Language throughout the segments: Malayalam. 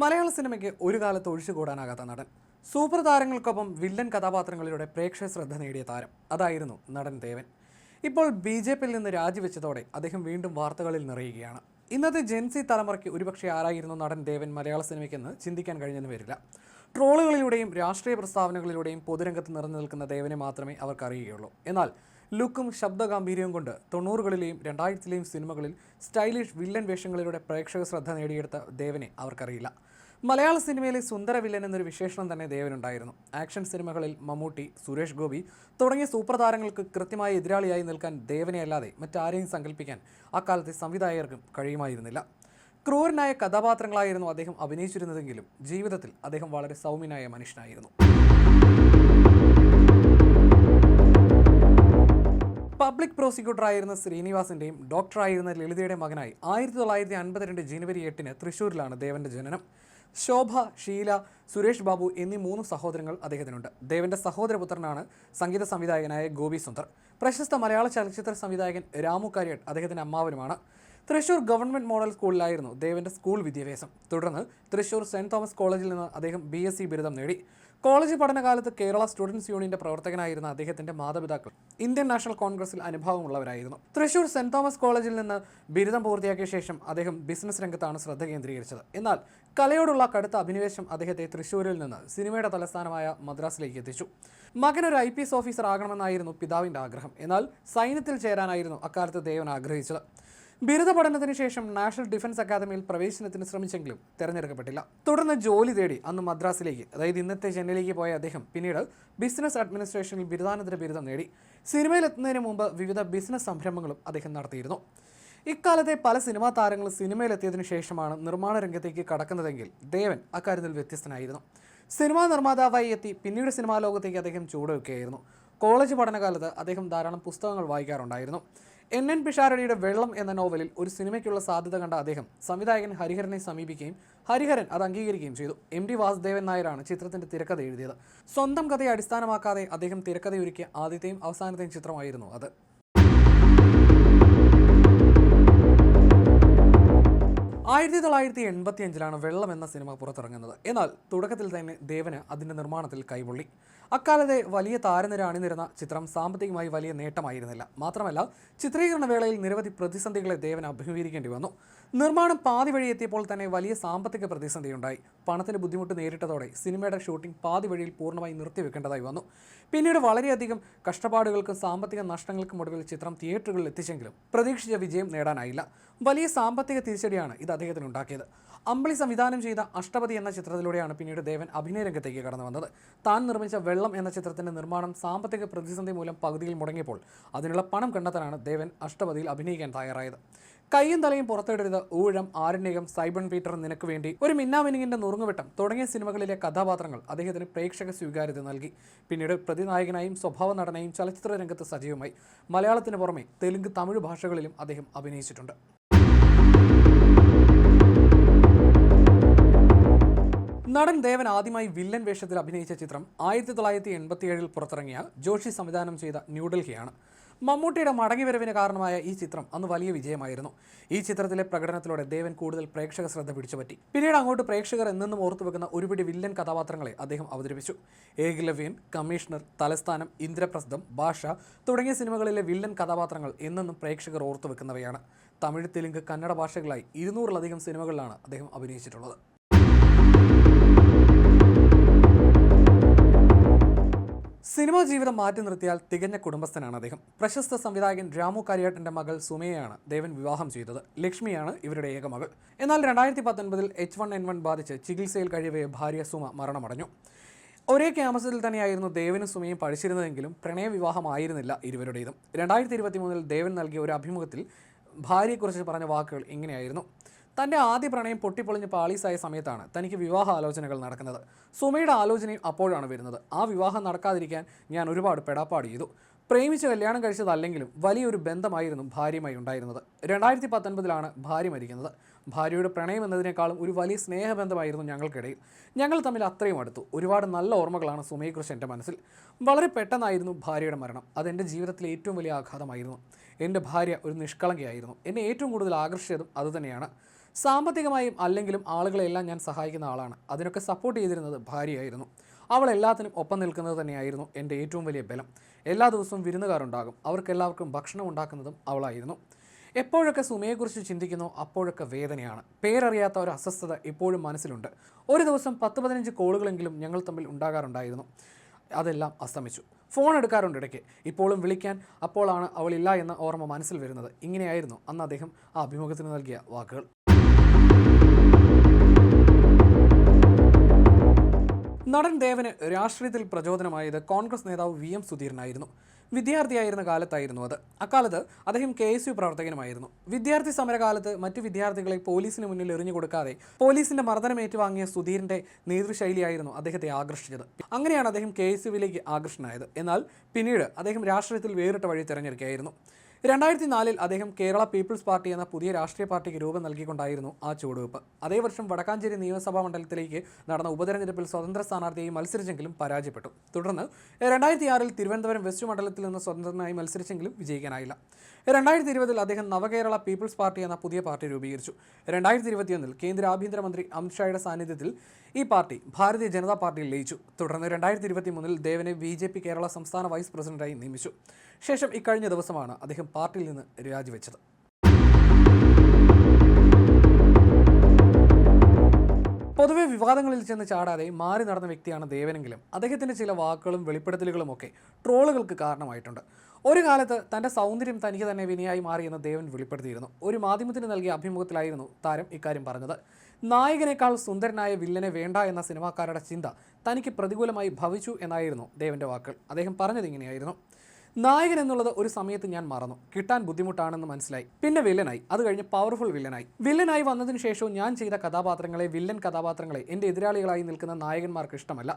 മലയാള സിനിമയ്ക്ക് ഒരു കാലത്ത് ഒഴിച്ചുകൂടാനാകാത്ത നടൻ. സൂപ്പർ താരങ്ങൾക്കൊപ്പം വില്ലൻ കഥാപാത്രങ്ങളിലൂടെ പ്രേക്ഷക ശ്രദ്ധ നേടിയ താരം അതായിരുന്നു നടൻ ദേവൻ. ഇപ്പോൾ BJP-യിൽ നിന്ന് രാജിവെച്ചതോടെ അദ്ദേഹം വീണ്ടും വാർത്തകളിൽ നിറയുകയാണ്. ഇന്നത്തെ ജെൻസി തലമുറയ്ക്ക് ഒരുപക്ഷെ ആരായിരുന്നു നടൻ ദേവൻ മലയാള സിനിമയ്ക്കെന്ന് ചിന്തിക്കാൻ കഴിഞ്ഞെന്ന് വരില്ല. ട്രോളുകളിലൂടെയും രാഷ്ട്രീയ പ്രസ്താവനകളിലൂടെയും പൊതുരംഗത്ത് നിറഞ്ഞു നിൽക്കുന്ന ദേവനെ മാത്രമേ അവർക്കറിയുകയുള്ളൂ. എന്നാൽ ലുക്കും ശബ്ദഗാംഭീര്യവും കൊണ്ട് 90കളിലെയും 2000-ലെയും സിനിമകളിൽ സ്റ്റൈലിഷ് വില്ലൻ വേഷങ്ങളിലൂടെ പ്രേക്ഷക ശ്രദ്ധ നേടിയെടുത്ത ദേവനെ അവർക്കറിയില്ല. മലയാള സിനിമയിലെ സുന്ദര വില്ലൻ എന്നൊരു വിശേഷണം തന്നെ ദേവനുണ്ടായിരുന്നു. ആക്ഷൻ സിനിമകളിൽ മമ്മൂട്ടി, സുരേഷ് ഗോപി തുടങ്ങിയ സൂപ്പർ താരങ്ങൾക്ക് കൃത്യമായ എതിരാളിയായി നിൽക്കാൻ ദേവനെ അല്ലാതെ മറ്റാരെയും സങ്കല്പിക്കാൻ അക്കാലത്തെ സംവിധായകർക്കും കഴിയുമായിരുന്നില്ല. ക്രൂരനായ കഥാപാത്രങ്ങളായിരുന്നു അദ്ദേഹം അഭിനയിച്ചിരുന്നതെങ്കിലും ജീവിതത്തിൽ അദ്ദേഹം വളരെ സൗമ്യനായ മനുഷ്യനായിരുന്നു. പബ്ലിക് പ്രോസിക്യൂട്ടറായിരുന്ന ശ്രീനിവാസിൻ്റെയും ഡോക്ടറായിരുന്ന ലളിതയുടെ മകനായി 1952 ജനുവരി 8 തൃശ്ശൂരിലാണ് ദേവന്റെ ജനനം. ശോഭ, ഷീല, സുരേഷ് ബാബു എന്നീ 3 സഹോദരങ്ങൾ അദ്ദേഹത്തിനുണ്ട്. ദേവന്റെ സഹോദരപുത്രനാണ് സംഗീത സംവിധായകനായ ഗോപി സുന്ദർ. പ്രശസ്ത മലയാള ചലച്ചിത്ര സംവിധായകൻ രാമു കാര്യട്ട് അദ്ദേഹത്തിന്റെ അമ്മാവനുമാണ്. തൃശ്ശൂർ ഗവൺമെൻറ് മോഡൽ സ്കൂളിലായിരുന്നു ദേവന്റെ സ്കൂൾ വിദ്യാഭ്യാസം. തുടർന്ന് തൃശ്ശൂർ സെൻറ് തോമസ് കോളേജിൽ നിന്ന് അദ്ദേഹം BSc ബിരുദം നേടി. കോളേജ് പഠനകാലത്ത് കേരള സ്റ്റുഡൻസ് യൂണിയന്റെ പ്രവർത്തകനായിരുന്ന അദ്ദേഹത്തിന്റെ മാതാപിതാക്കൾ ഇന്ത്യൻ നാഷണൽ കോൺഗ്രസിൽ അനുഭവമുള്ളവരായിരുന്നു. തൃശ്ശൂർ സെൻറ് തോമസ് കോളേജിൽ നിന്ന് ബിരുദം പൂർത്തിയാക്കിയ ശേഷം അദ്ദേഹം ബിസിനസ് രംഗത്താണ് ശ്രദ്ധ കേന്ദ്രീകരിച്ചത്. എന്നാൽ കലയോടുള്ള കടുത്ത അഭിനിവേശം അദ്ദേഹത്തെ തൃശ്ശൂരിൽ നിന്ന് സിനിമയുടെ തലസ്ഥാനമായ മദ്രാസിലേക്ക് എത്തിച്ചു. മകൻ ഒരു IPS ഓഫീസർ ആകണമെന്നായിരുന്നു പിതാവിന്റെ ആഗ്രഹം. എന്നാൽ സൈന്യത്തിൽ ചേരാനായിരുന്നു അക്കാലത്ത് ദേവൻ ആഗ്രഹിച്ചത്. ബിരുദ പഠനത്തിന് ശേഷം നാഷണൽ ഡിഫൻസ് അക്കാദമിയിൽ പ്രവേശനത്തിന് ശ്രമിച്ചെങ്കിലും തിരഞ്ഞെടുക്കപ്പെട്ടില്ല. തുടർന്ന് ജോലി തേടി അന്ന് മദ്രാസിലേക്ക്, അതായത് ഇന്നത്തെ ചെന്നൈയിലേക്ക് പോയ അദ്ദേഹം പിന്നീട് ബിസിനസ് അഡ്മിനിസ്ട്രേഷനിൽ ബിരുദാനന്തര ബിരുദം നേടി. സിനിമയിലെത്തുന്നതിന് മുമ്പ് വിവിധ ബിസിനസ് സംരംഭങ്ങളും അദ്ദേഹം നടത്തിയിരുന്നു. ഇക്കാലത്തെ പല സിനിമാ താരങ്ങളും സിനിമയിലെത്തിയതിനു ശേഷമാണ് നിർമ്മാണ രംഗത്തേക്ക് കടക്കുന്നതെങ്കിൽ ദേവൻ അക്കാര്യത്തിൽ വ്യത്യസ്തനായിരുന്നു. സിനിമാ നിർമ്മാതാവായി എത്തി പിന്നീട് സിനിമാ ലോകത്തേക്ക് അദ്ദേഹം ചുവടുവെക്കുകയായിരുന്നു. കോളേജ് പഠനകാലത്ത് അദ്ദേഹം ധാരാളം പുസ്തകങ്ങൾ വായിക്കാറുണ്ടായിരുന്നു. NN പിഷാരടിയുടെ വെള്ളം എന്ന നോവലിൽ ഒരു സിനിമയ്ക്കുള്ള സാധ്യത കണ്ട അദ്ദേഹം സംവിധായകൻ ഹരിഹരനെ സമീപിക്കുകയും ഹരിഹരൻ അത് അംഗീകരിക്കുകയും ചെയ്തു. MD വാസുദേവൻ നായരാണ് ചിത്രത്തിന്റെ തിരക്കഥ എഴുതിയത്. സ്വന്തം കഥയെ അടിസ്ഥാനമാക്കാതെ അദ്ദേഹം തിരക്കഥയൊരുക്കിയ ആദ്യത്തെയും അവസാനത്തെയും ചിത്രമായിരുന്നു അത്. 1985 വെള്ളം എന്ന സിനിമ പുറത്തിറങ്ങുന്നത്. എന്നാൽ തുടക്കത്തിൽ തന്നെ ദേവന് അതിൻ്റെ നിർമ്മാണത്തിൽ കൈപൊള്ളി. അക്കാലത്തെ വലിയ താരനിര അണിനിരുന്ന ചിത്രം സാമ്പത്തികമായി വലിയ നേട്ടമായിരുന്നില്ല. മാത്രമല്ല, ചിത്രീകരണ വേളയിൽ നിരവധി പ്രതിസന്ധികളെ ദേവൻ അഭിമുഖീകരിക്കേണ്ടി വന്നു. നിർമ്മാണം പാതി വഴി എത്തിയപ്പോൾ തന്നെ വലിയ സാമ്പത്തിക പ്രതിസന്ധിയുണ്ടായി. പണത്തിന് ബുദ്ധിമുട്ട് നേരിട്ടതോടെ സിനിമയുടെ ഷൂട്ടിംഗ് പാതി വഴിയിൽ പൂർണ്ണമായി നിർത്തിവെക്കേണ്ടതായി വന്നു. പിന്നീട് വളരെയധികം കഷ്ടപ്പാടുകൾക്കും സാമ്പത്തിക നഷ്ടങ്ങൾക്കും ഒടുവിൽ ചിത്രം തിയേറ്ററുകളിൽ എത്തിച്ചെങ്കിലും പ്രതീക്ഷിച്ച വിജയം നേടാനായില്ല. വലിയ സാമ്പത്തിക തിരിച്ചടിയാണ് ഇത് അദ്ദേഹത്തിന് ഉണ്ടാക്കിയത്. അമ്പിളി സംവിധാനം ചെയ്ത അഷ്ടപതി എന്ന ചിത്രത്തിലൂടെയാണ് പിന്നീട് ദേവൻ അഭിനയ രംഗത്തേക്ക് കടന്നു വന്നത്. താൻ നിർമ്മിച്ച വെള്ളം എന്ന ചിത്രത്തിന്റെ നിർമ്മാണം സാമ്പത്തിക പ്രതിസന്ധി മൂലം പകുതിയിൽ മുടങ്ങിയപ്പോൾ അതിനുള്ള പണം കണ്ടെത്താനാണ് ദേവൻ അഷ്ടപതിയിൽ അഭിനയിക്കാൻ തയ്യാറായത്. കയ്യും തലയും പുറത്തിടരുത്, ഊഴം, ആരണ്യകം, സൈബൺ പീറ്റർ, നിനക്ക് വേണ്ടി, ഒരു മിന്നാമിനിങ്ങിന്റെ നുറുങ്ങുവെട്ടം തുടങ്ങിയ സിനിമകളിലെ കഥാപാത്രങ്ങൾ അദ്ദേഹത്തിന് പ്രേക്ഷക സ്വീകാര്യത നൽകി. പിന്നീട് പ്രതിനായകനായും സ്വഭാവ നടനായും ചലച്ചിത്ര രംഗത്ത് സജീവമായി. മലയാളത്തിന് പുറമെ തെലുങ്ക്, തമിഴ് ഭാഷകളിലും അദ്ദേഹം അഭിനയിച്ചിട്ടുണ്ട്. നടൻ ദേവൻ ആദ്യമായി വില്ലൻ വേഷത്തിൽ അഭിനയിച്ച ചിത്രം 1987 പുറത്തിറങ്ങിയ ജോഷി സംവിധാനം ചെയ്ത ന്യൂഡൽഹിയാണ്. മമ്മൂട്ടിയുടെ മടങ്ങിവരവിന് കാരണമായ ഈ ചിത്രം അന്ന് വലിയ വിജയമായിരുന്നു. ഈ ചിത്രത്തിലെ പ്രകടനത്തിലൂടെ ദേവൻ കൂടുതൽ പ്രേക്ഷക ശ്രദ്ധ പിടിച്ചുപറ്റി. പിന്നീട് അങ്ങോട്ട് പ്രേക്ഷകർ എന്നെന്നും ഓർത്തുവെക്കുന്ന ഒരുപിടി വില്ലൻ കഥാപാത്രങ്ങളെ അദ്ദേഹം അവതരിപ്പിച്ചു. ഏകലവ്യൻ, കമ്മീഷണർ, തലസ്ഥാനം, ഇന്ദ്രപ്രസ്ഥം, ഭാഷ തുടങ്ങിയ സിനിമകളിലെ വില്ലൻ കഥാപാത്രങ്ങൾ എന്നെന്നും പ്രേക്ഷകർ ഓർത്തുവെക്കുന്നവയാണ്. തമിഴ്, തെലുങ്ക്, കന്നഡ ഭാഷകളായി 200-ലധികം സിനിമകളിലാണ് അദ്ദേഹം അഭിനയിച്ചിട്ടുള്ളത്. സിനിമാ ജീവിതം മാറ്റി നിർത്തിയാൽ തികഞ്ഞ കുടുംബസ്ഥനാണ് അദ്ദേഹം. പ്രശസ്ത സംവിധായകൻ രാമു കാര്യട്ടിന്റെ മകൾ സുമയെയാണ് ദേവൻ വിവാഹം ചെയ്തത്. ലക്ഷ്മിയാണ് ഇവരുടെ ഏക മകൾ. എന്നാൽ 2019 H1N1 ബാധിച്ച് ചികിത്സയിൽ കഴിയവേ ഭാര്യ സുമ മരണമടഞ്ഞു. ഒരേ ക്യാമ്പസിൽ തന്നെയായിരുന്നു ദേവനും സുമയും പഠിച്ചിരുന്നതെങ്കിലും പ്രണയവിവാഹമായിരുന്നില്ല ഇരുവരുടേതും. 2023 ദേവൻ നൽകിയ ഒരു അഭിമുഖത്തിൽ ഭാര്യയെക്കുറിച്ച് പറഞ്ഞ വാക്കുകൾ ഇങ്ങനെയായിരുന്നു: തൻ്റെ ആദ്യ പ്രണയം പൊട്ടിപ്പൊളിഞ്ഞ് പാളീസായ സമയത്താണ് തനിക്ക് വിവാഹ ആലോചനകൾ നടക്കുന്നത്. സുമയുടെ ആലോചനയും അപ്പോഴാണ് വരുന്നത്. ആ വിവാഹം നടക്കാതിരിക്കാൻ ഞാൻ ഒരുപാട് പെടാപ്പാട് ചെയ്തു. പ്രേമിച്ച് കല്യാണം കഴിച്ചതല്ലെങ്കിലും വലിയൊരു ബന്ധമായിരുന്നു ഭാര്യയുമായി ഉണ്ടായിരുന്നത്. 2019 ഭാര്യ മരിക്കുന്നത്. ഭാര്യയുടെ പ്രണയം എന്നതിനേക്കാളും ഒരു വലിയ സ്നേഹബന്ധമായിരുന്നു ഞങ്ങൾക്കിടയിൽ. ഞങ്ങൾ തമ്മിൽ അത്രയും അടുത്തു. ഒരുപാട് നല്ല ഓർമ്മകളാണ് സുമയെക്കുറിച്ച് എൻ്റെ മനസ്സിൽ. വളരെ പെട്ടെന്നായിരുന്നു ഭാര്യയുടെ മരണം. അതെൻ്റെ ജീവിതത്തിലെ ഏറ്റവും വലിയ ആഘാതമായിരുന്നു. എൻ്റെ ഭാര്യ ഒരു നിഷ്കളങ്കയായിരുന്നു. എന്നെ ഏറ്റവും കൂടുതൽ ആകർഷിച്ചതും അതുതന്നെയാണ്. സാമ്പത്തികമായും അല്ലെങ്കിലും ആളുകളെല്ലാം ഞാൻ സഹായിക്കുന്ന ആളാണ്. അതിനൊക്കെ സപ്പോർട്ട് ചെയ്തിരുന്നത് ഭാര്യയായിരുന്നു. അവൾ എല്ലാത്തിനും ഒപ്പം നിൽക്കുന്നത് തന്നെയായിരുന്നു എൻ്റെ ഏറ്റവും വലിയ ബലം. എല്ലാ ദിവസവും വിരുന്നുകാരുണ്ടാകും. അവർക്കെല്ലാവർക്കും ഭക്ഷണം ഉണ്ടാക്കുന്നതും അവളായിരുന്നു. എപ്പോഴൊക്കെ സുമയെക്കുറിച്ച് ചിന്തിക്കുന്നോ അപ്പോഴൊക്കെ വേദനയാണ്. പേരറിയാത്ത ഒരു അസ്വസ്ഥത എപ്പോഴും മനസ്സിലുണ്ട്. ഒരു ദിവസം 10-15 കോളുകളെങ്കിലും ഞങ്ങൾ തമ്മിൽ ഉണ്ടാകാറുണ്ടായിരുന്നു. അതെല്ലാം അസ്തമിച്ചു. ഫോൺ എടുക്കാറുണ്ട് ഇടയ്ക്ക്. ഇപ്പോഴും വിളിക്കാൻ അപ്പോഴാണ് അവളില്ല എന്ന ഓർമ്മ മനസ്സിൽ വരുന്നത്. ഇങ്ങനെയായിരുന്നു അന്ന് അദ്ദേഹം ആ അഭിമുഖത്തിന് നൽകിയ വാക്കുകൾ. നടൻ ദേവന് രാഷ്ട്രീയത്തിൽ പ്രചോദനമായത് കോൺഗ്രസ് നേതാവ് VM സുധീരനായിരുന്നു. വിദ്യാർത്ഥിയായിരുന്ന കാലത്തായിരുന്നു അത്. അക്കാലത്ത് അദ്ദേഹം KSU പ്രവർത്തകനുമായിരുന്നു. വിദ്യാർത്ഥി സമരകാലത്ത് മറ്റു വിദ്യാർത്ഥികളെ പോലീസിന് മുന്നിൽ എറിഞ്ഞു കൊടുക്കാതെ പോലീസിന്റെ മർദ്ദനം ഏറ്റുവാങ്ങിയ സുധീറിന്റെ നേതൃശൈലിയായിരുന്നു അദ്ദേഹത്തെ ആകർഷിച്ചത്. അങ്ങനെയാണ് അദ്ദേഹം KSUവിലേക്ക് ആകർഷണനായത്. എന്നാൽ പിന്നീട് അദ്ദേഹം രാഷ്ട്രീയത്തിൽ വേറിട്ട വഴി തിരഞ്ഞെടുക്കുകയായിരുന്നു. 2004 അദ്ദേഹം കേരള പീപ്പിൾസ് പാർട്ടി എന്ന പുതിയ രാഷ്ട്രീയ പാർട്ടിക്ക് രൂപം നൽകിക്കൊണ്ടായിരുന്നു ആ ചുവടുവെപ്പ്. അതേ വർഷം വടക്കാഞ്ചേരി നിയമസഭാ മണ്ഡലത്തിലേക്ക് നടന്ന ഉപതെരഞ്ഞെടുപ്പിൽ സ്വതന്ത്ര സ്ഥാനാർത്ഥിയായി മത്സരിച്ചെങ്കിലും പരാജയപ്പെട്ടു. തുടർന്ന് 2006 തിരുവനന്തപുരം വെസ്റ്റ് മണ്ഡലത്തിൽ നിന്ന് സ്വതന്ത്രനായി മത്സരിച്ചെങ്കിലും വിജയിക്കാനായില്ല. 2020 അദ്ദേഹം നവകേരള പീപ്പിൾസ് പാർട്ടി എന്ന പുതിയ പാർട്ടി രൂപീകരിച്ചു. 2021 കേന്ദ്ര ആഭ്യന്തരമന്ത്രി അമിത്ഷായുടെ സാന്നിധ്യത്തിൽ ഈ പാർട്ടി ഭാരതീയ ജനതാ പാർട്ടിയിൽ ലയിച്ചു. തുടർന്ന് 2023 ദേവനെ BJP കേരള സംസ്ഥാന വൈസ് പ്രസിഡന്റായി നിയമിച്ചു. ശേഷം ഇക്കഴിഞ്ഞ ദിവസമാണ് അദ്ദേഹം പാർട്ടിയിൽ നിന്ന് രാജിവെച്ചത്. പൊതുവെ വിവാദങ്ങളിൽ ചെന്ന് ചാടാതെ മാറി നടന്ന വ്യക്തിയാണ് ദേവനെങ്കിലും അദ്ദേഹത്തിൻ്റെ ചില വാക്കുകളും വെളിപ്പെടുത്തലുകളുമൊക്കെ ട്രോളുകൾക്ക് കാരണമായിട്ടുണ്ട്. ഒരു കാലത്ത് തൻ്റെ സൗന്ദര്യം തനിക്ക് തന്നെ വിനയായി മാറിയെന്ന് ദേവൻ വെളിപ്പെടുത്തിയിരുന്നു. ഒരു മാധ്യമത്തിന് നൽകിയ അഭിമുഖത്തിലായിരുന്നു താരം ഇക്കാര്യം പറഞ്ഞത്. നായകനേക്കാൾ സുന്ദരനായ വില്ലനെ വേണ്ട എന്ന സിനിമാക്കാരുടെ ചിന്ത തനിക്ക് പ്രതികൂലമായി ഭവിച്ചു എന്നായിരുന്നു ദേവൻ്റെ വാക്കുകൾ. അദ്ദേഹം പറഞ്ഞത് ഇങ്ങനെയായിരുന്നു: നായകൻ എന്നുള്ളത് ഒരു സമയത്ത് ഞാൻ മറന്നു. കിട്ടാൻ ബുദ്ധിമുട്ടാണെന്ന് മനസ്സിലായി. പിന്നെ വില്ലനായി. അത് കഴിഞ്ഞ് പവർഫുൾ വില്ലനായി വന്നതിന് ശേഷവും ഞാൻ ചെയ്ത കഥാപാത്രങ്ങളെ, വില്ലൻ കഥാപാത്രങ്ങളെ എൻ്റെ എതിരാളികളായി നിൽക്കുന്ന നായകന്മാർക്ക് ഇഷ്ടമല്ല.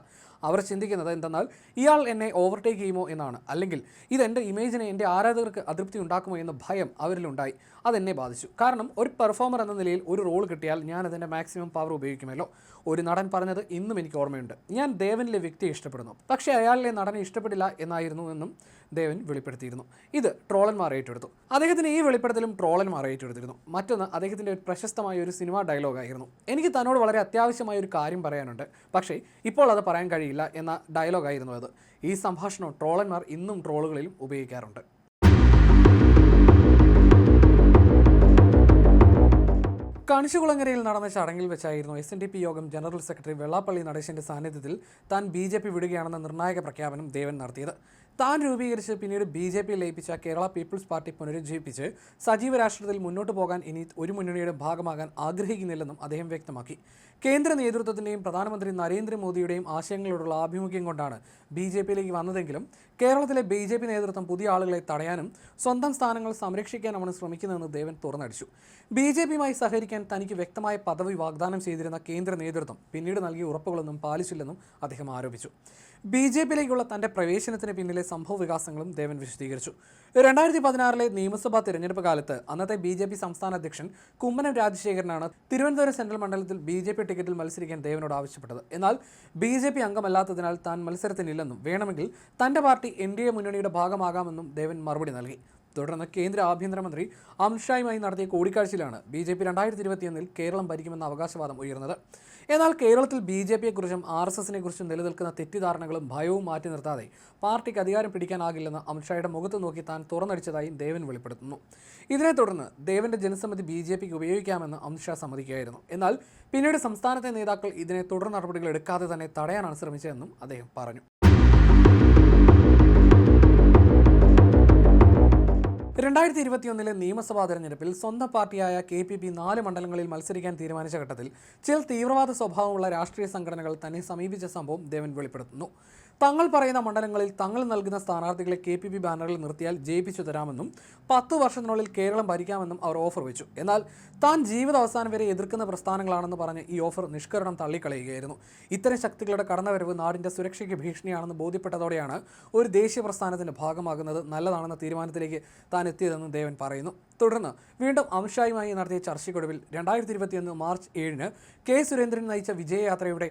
അവർ ചിന്തിക്കുന്നത് എന്തെന്നാൽ ഇയാൾ എന്നെ ഓവർടേക്ക് ചെയ്യുമോ എന്നാണ്. അല്ലെങ്കിൽ ഇതെൻ്റെ ഇമേജിനെ എൻ്റെ ആരാധകർക്ക് അതൃപ്തി ഉണ്ടാക്കുമോ എന്ന ഭയം അവരിലുണ്ടായി. അതെന്നെ ബാധിച്ചു. കാരണം ഒരു പെർഫോമർ എന്ന നിലയിൽ ഒരു റോൾ കിട്ടിയാൽ ഞാൻ അതിൻ്റെ മാക്സിമം പവർ ഉപയോഗിക്കുമല്ലോ. ഒരു നടൻ പറഞ്ഞത് ഇന്നും എനിക്ക് ഓർമ്മയുണ്ട്: ഞാൻ ദേവനിലെ വ്യക്തിയെ ഇഷ്ടപ്പെടുന്നു, പക്ഷേ അയാളിലെ നടനെ ഇഷ്ടപ്പെടില്ല എന്നായിരുന്നു എന്നും ദേവൻ വെളിപ്പെടുത്തിയിരുന്നു. ഇത് ട്രോളന്മാർ ഏറ്റെടുത്തു. അദ്ദേഹത്തിന് ഈ വെളിപ്പെടുത്തലും ട്രോളന്മാർ ഏറ്റെടുത്തിരുന്നു. മറ്റൊന്ന് അദ്ദേഹത്തിൻ്റെ ഒരു പ്രശസ്തമായ ഒരു സിനിമാ ഡയലോഗായിരുന്നു: എനിക്ക് തന്നോട് വളരെ അത്യാവശ്യമായ ഒരു കാര്യം പറയാനുണ്ട്, പക്ഷേ ഇപ്പോൾ അത് പറയാൻ കഴിയില്ല എന്ന ഡയലോഗായിരുന്നു അത്. ഈ സംഭാഷണം ട്രോളന്മാർ ഇന്നും ട്രോളുകളിലും ഉപയോഗിക്കാറുണ്ട്. കണിശുകുളങ്ങരയിൽ നടന്ന ചടങ്ങിൽ വെച്ചായിരുന്നു SNDP യോഗം ജനറൽ സെക്രട്ടറി വെള്ളാപ്പള്ളി നടേശൻ്റെ സാന്നിധ്യത്തിൽ താൻ BJP വിടുകയാണെന്ന നിർണായക പ്രഖ്യാപനം ദേവൻ നടത്തിയത്. താൻ രൂപീകരിച്ച് പിന്നീട് BJP ലയിപ്പിച്ച കേരള പീപ്പിൾസ് പാർട്ടി പുനരുജ്ജീവിപ്പിച്ച് സജീവ രാഷ്ട്രീയത്തിൽ മുന്നോട്ട് പോകാൻ ഇനി ഒരു മുന്നണിയുടെ ഭാഗമാകാൻ ആഗ്രഹിക്കുന്നില്ലെന്നും അദ്ദേഹം വ്യക്തമാക്കി. കേന്ദ്ര നേതൃത്വത്തിൻ്റെയും പ്രധാനമന്ത്രി നരേന്ദ്രമോദിയുടെയും ആശയങ്ങളോടുള്ള ആഭിമുഖ്യം കൊണ്ടാണ് BJPയിലേക്ക് വന്നതെങ്കിലും കേരളത്തിലെ BJP നേതൃത്വം പുതിയ ആളുകളെ തടയാനും സ്വന്തം സ്ഥാനങ്ങൾ സംരക്ഷിക്കാനുമാണ് ശ്രമിക്കുന്നതെന്ന് ദേവൻ തുറന്നടിച്ചു. BJPയുമായി സഹകരിക്കാൻ തനിക്ക് വ്യക്തമായ പദവി വാഗ്ദാനം ചെയ്തിരുന്ന കേന്ദ്ര നേതൃത്വം പിന്നീട് നൽകിയ ഉറപ്പുകളൊന്നും പാലിച്ചില്ലെന്നും അദ്ദേഹം ആരോപിച്ചു. BJPയിലേക്കുള്ള തൻ്റെ പ്രവേശനത്തിന് പിന്നിലെ സംഭവ വികാസങ്ങളും ദേവൻ വിശദീകരിച്ചു. 2016 നിയമസഭാ തിരഞ്ഞെടുപ്പ് കാലത്ത് അന്നത്തെ BJP സംസ്ഥാന അധ്യക്ഷൻ കുമ്മനം രാജശേഖരനാണ് തിരുവനന്തപുരം സെൻട്രൽ മണ്ഡലത്തിൽ BJP ടിക്കറ്റിൽ മത്സരിക്കാൻ ദേവനോട് ആവശ്യപ്പെട്ടത്. എന്നാൽ BJP അംഗമല്ലാത്തതിനാൽ താൻ മത്സരത്തിനില്ലെന്നും വേണമെങ്കിൽ തൻ്റെ പാർട്ടി NDA മുന്നണിയുടെ ഭാഗമാകാമെന്നും ദേവൻ മറുപടി നൽകി. തുടർന്ന് കേന്ദ്ര ആഭ്യന്തരമന്ത്രി അമിത്ഷായുമായി നടത്തിയ കൂടിക്കാഴ്ചയിലാണ് BJP 2021 കേരളം ഭരിക്കുമെന്ന അവകാശവാദം ഉയർന്നത്. എന്നാൽ കേരളത്തിൽ BJPയെക്കുറിച്ചും RSSനെക്കുറിച്ചും നിലനിൽക്കുന്ന തെറ്റിദ്ധാരണകളും ഭയവും മാറ്റി നിർത്താതെ പാർട്ടിക്ക് അധികാരം പിടിക്കാനാകില്ലെന്ന് അമിത്ഷായുടെ മുഖത്ത് നോക്കി താൻ തുറന്നടിച്ചതായി ദേവൻ വെളിപ്പെടുത്തുന്നു. ഇതിനെ തുടർന്ന് ദേവന്റെ ജനസമിതി BJPക്ക് ഉപയോഗിക്കാമെന്ന് അമിത്ഷാ സമ്മതിക്കുകയായിരുന്നു. എന്നാൽ പിന്നീട് സംസ്ഥാനത്തെ നേതാക്കൾ ഇതിനെ തുടർ നടപടികൾ എടുക്കാതെ തന്നെ തടയാനാണ് ശ്രമിച്ചതെന്നും അദ്ദേഹം പറഞ്ഞു. 2021 നിയമസഭാ തെരഞ്ഞെടുപ്പിൽ സ്വന്തം പാർട്ടിയായ KPP 4 മണ്ഡലങ്ങളിൽ മത്സരിക്കാൻ തീരുമാനിച്ച ഘട്ടത്തിൽ ചില തീവ്രവാദ സ്വഭാവമുള്ള രാഷ്ട്രീയ സംഘടനകൾ തന്നെ സമീപിച്ച സംഭവം ദേവൻ വെളിപ്പെടുത്തുന്നു. തങ്ങൾ പറയുന്ന മണ്ഡലങ്ങളിൽ തങ്ങൾ നൽകുന്ന സ്ഥാനാർത്ഥികളെ KPP ബാനറിൽ നിർത്തിയാൽ ജയിപ്പിച്ചു തരാമെന്നും 10 വർഷത്തിനുള്ളിൽ കേരളം ഭരിക്കാമെന്നും അവർ ഓഫർ വെച്ചു. എന്നാൽ താൻ ജീവിതാവസാനം വരെ എതിർക്കുന്ന പ്രസ്ഥാനങ്ങളാണെന്ന് പറഞ്ഞ് ഈ ഓഫർ നിഷ്കരണം തള്ളിക്കളയുകയായിരുന്നു. ഇത്തരം ശക്തികളുടെ കടന്നുവരവ് നാടിൻ്റെ സുരക്ഷയ്ക്ക് ഭീഷണിയാണെന്ന് ബോധ്യപ്പെട്ടതോടെയാണ് ഒരു ദേശീയ പ്രസ്ഥാനത്തിൻ്റെ ഭാഗമാകുന്നത് നല്ലതാണെന്ന തീരുമാനത്തിലേക്ക് താൻ എത്തിയതെന്ന് ദേവൻ പറയുന്നു. തുടർന്ന് വീണ്ടും അമിത്ഷായുമായി നടത്തിയ ചർച്ചയ്ക്കൊടുവിൽ 2021 മാർച്ച് 7-ന് കെ സുരേന്ദ്രൻ നയിച്ച വിജയയാത്രയുടെ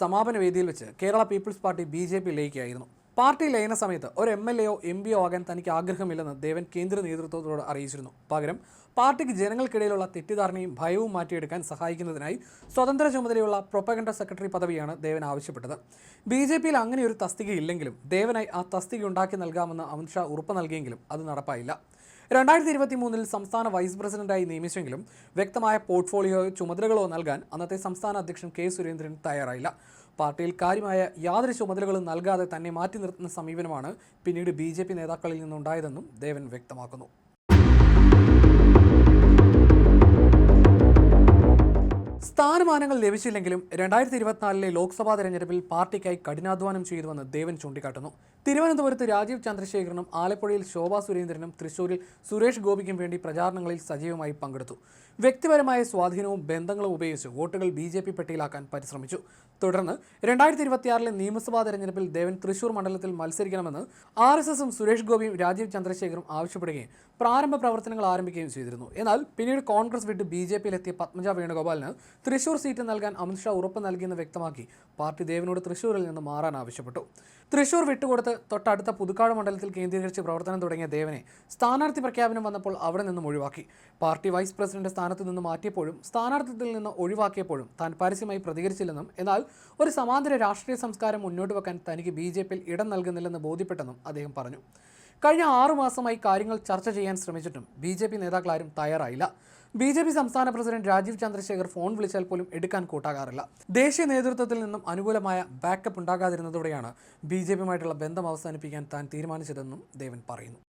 സമാപന വേദിയിൽ വെച്ച് കേരള പീപ്പിൾസ് പാർട്ടി BJP ലയിക്കുകയായിരുന്നു. പാർട്ടി ലയന സമയത്ത് ഒരു MLA-യോ MPയോ ആകാൻ തനിക്ക് ആഗ്രഹമില്ലെന്ന് ദേവൻ കേന്ദ്ര നേതൃത്വത്തോട് അറിയിച്ചിരുന്നു. പകരം പാർട്ടിക്ക് ജനങ്ങൾക്കിടയിലുള്ള തെറ്റിദ്ധാരണയും ഭയവും മാറ്റിയെടുക്കാൻ സഹായിക്കുന്നതിനായി സ്വതന്ത്ര ചുമതലയുള്ള പ്രൊപ്പഗണ്ട സെക്രട്ടറി പദവിയാണ് ദേവൻ ആവശ്യപ്പെട്ടത്. BJPയിൽ അങ്ങനെ ഒരു തസ്തികയില്ലെങ്കിലും ദേവനായി ആ തസ്തിക ഉണ്ടാക്കി നൽകാമെന്ന് അമിത്ഷാ ഉറപ്പ് നൽകിയെങ്കിലും അത് നടപ്പായില്ല. 2023-ൽ സംസ്ഥാന വൈസ് പ്രസിഡന്റായി നിയമിച്ചെങ്കിലും വ്യക്തമായ പോർട്ട്ഫോളിയോയോ ചുമതലകളോ നൽകാൻ അന്നത്തെ സംസ്ഥാന അധ്യക്ഷൻ കെ സുരേന്ദ്രൻ തയ്യാറായില്ല. പാർട്ടിയിൽ കാര്യമായ യാതൊരു ചുമതലകളും നൽകാതെ തന്നെ മാറ്റി നിർത്തുന്ന സമീപനമാണ് പിന്നീട് BJP നേതാക്കളിൽ നിന്നുണ്ടായതെന്നും ദേവൻ വ്യക്തമാക്കുന്നു. സ്ഥാനമാനങ്ങൾ ലഭിച്ചില്ലെങ്കിലും 2024-ലെ ലോക്സഭാ തെരഞ്ഞെടുപ്പിൽ പാർട്ടിക്കായി കഠിനാധ്വാനം ചെയ്തുവെന്ന് ദേവൻ ചൂണ്ടിക്കാട്ടുന്നു. തിരുവനന്തപുരത്ത് രാജീവ് ചന്ദ്രശേഖരനും ആലപ്പുഴയിൽ ശോഭാ സുരേന്ദ്രനും തൃശൂരിൽ സുരേഷ് ഗോപിക്കും വേണ്ടി പ്രചാരണങ്ങളിൽ സജീവമായി പങ്കെടുത്തു. വ്യക്തിപരമായ സ്വാധീനവും ബന്ധങ്ങളും ഉപയോഗിച്ച് വോട്ടുകൾ BJP പെട്ടിയിലാക്കാൻ പരിശ്രമിച്ചു. തുടർന്ന് 2026-ലെ നിയമസഭാ തെരഞ്ഞെടുപ്പിൽ ദേവൻ തൃശൂർ മണ്ഡലത്തിൽ മത്സരിക്കണമെന്ന് RSSും സുരേഷ് ഗോപിയും രാജീവ് ചന്ദ്രശേഖരും ആവശ്യപ്പെടുകയും പ്രാരംഭ പ്രവർത്തനങ്ങൾ ആരംഭിക്കുകയും ചെയ്തിരുന്നു. എന്നാൽ പിന്നീട് കോൺഗ്രസ് വിട്ട് BJPയിലെത്തിയ പത്മജ വേണുഗോപാലിന് തൃശൂർ സീറ്റ് നൽകാൻ അമിത്ഷാ ഉറപ്പ് നൽകിയെന്ന് വ്യക്തമാക്കി പാർട്ടി ദേവനോട് തൃശൂരിൽ നിന്ന് മാറാൻ ആവശ്യപ്പെട്ടു. തൃശൂർ വിട്ടുകൊടുത്ത് തൊട്ടടുത്ത പുതുക്കാട് മണ്ഡലത്തിൽ കേന്ദ്രീകരിച്ച് പ്രവർത്തനം തുടങ്ങിയ ദേവനെ സ്ഥാനാർത്ഥി പ്രഖ്യാപനം വന്നപ്പോൾ അവിടെ നിന്നും ഒഴിവാക്കി. പാർട്ടി വൈസ് പ്രസിഡന്റ് സ്ഥാനത്ത് നിന്ന് മാറ്റിയപ്പോഴും സ്ഥാനാർത്ഥിത്വത്തിൽ നിന്ന് ഒഴിവാക്കിയപ്പോഴും താൻ പരസ്യമായി പ്രതികരിച്ചില്ലെന്നും എന്നാൽ ഒരു സമാന്തര രാഷ്ട്രീയ സംസ്കാരം മുന്നോട്ട് വെക്കാൻ തനിക്ക് BJPയിൽ ഇടം നൽകുന്നില്ലെന്ന് ബോധ്യപ്പെട്ടെന്നും അദ്ദേഹം പറഞ്ഞു. കഴിഞ്ഞ 6 മാസമായി കാര്യങ്ങൾ ചർച്ച ചെയ്യാൻ ശ്രമിച്ചിട്ടും BJP നേതാക്കളാരും തയ്യാറായില്ല. BJP സംസ്ഥാന പ്രസിഡന്റ് രാജീവ് ചന്ദ്രശേഖർ ഫോൺ വിളിച്ചാൽ പോലും എടുക്കാൻ കൂട്ടാകാറില്ല. ദേശീയ നേതൃത്വത്തിൽ നിന്നും അനുകൂലമായ ബാക്കപ്പ് ഉണ്ടാകാതിരുന്നതോടെയാണ് BJPയുമായിട്ടുള്ള ബന്ധം അവസാനിപ്പിക്കാൻ താൻ തീരുമാനിച്ചതെന്നും ദേവൻ പറയുന്നു.